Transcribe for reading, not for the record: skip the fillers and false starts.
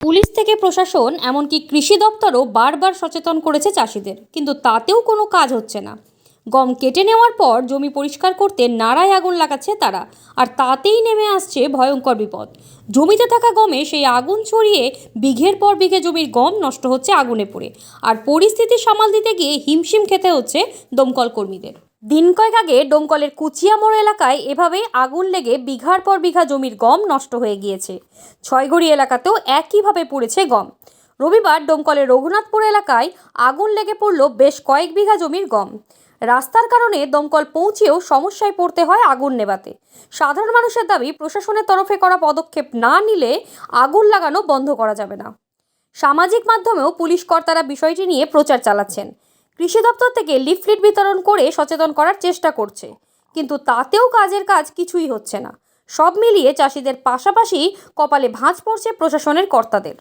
Police থেকে প্রশাসন এমনকি কৃষি দপ্তরও বারবার সচেতন করেছে চাষিদের, কিন্তু তাতেও কোনো কাজ হচ্ছে না। গম কেটে নেওয়ার পর জমি পরিষ্কার করতে নাড়ায় আগুন লাগাচ্ছে তারা, আর তাতেই নেমে আসছে ভয়ঙ্কর বিপদ। জমিতে থাকা গমে সেই আগুন ছড়িয়ে বিঘের পর বিঘে জমির গম নষ্ট হচ্ছে আগুনে পুড়ে, আর পরিস্থিতি সামাল দিতে গিয়ে হিমশিম খেতে হচ্ছে দমকল কর্মীদের। দিন কয়েক আগে ডোমকলের কুচিয়ামোড় এলাকায় এভাবেই আগুন লেগে বিঘার পর বিঘা জমির গম নষ্ট হয়ে গিয়েছে। ছয়ঘড়ি এলাকাতেও একইভাবে পুড়েছে গম। রবিবার ডোমকলের রঘুনাথপুর এলাকায় আগুন লেগে পড়ল বেশ কয়েক বিঘা জমির গম। রাস্তার কারণে দমকল পৌঁছেও সমস্যায় পড়তে হয় আগুন নেভাতে। সাধারণ মানুষের দাবি, প্রশাসনের তরফে করা পদক্ষেপ না নিলে আগুন লাগানো বন্ধ করা যাবে না। সামাজিক মাধ্যমেও পুলিশ কর্তারা বিষয়টি নিয়ে প্রচার চালাচ্ছেন। কৃষি দপ্তর থেকে লিফলেট বিতরণ করে সচেতন করার চেষ্টা করছে, কিন্তু তাতেও কাজের কাজ কিছুই হচ্ছে না। সব মিলিয়ে চাষিদের পাশাপাশি কপালে ভাঁজ পড়ছে প্রশাসনের কর্তাদের।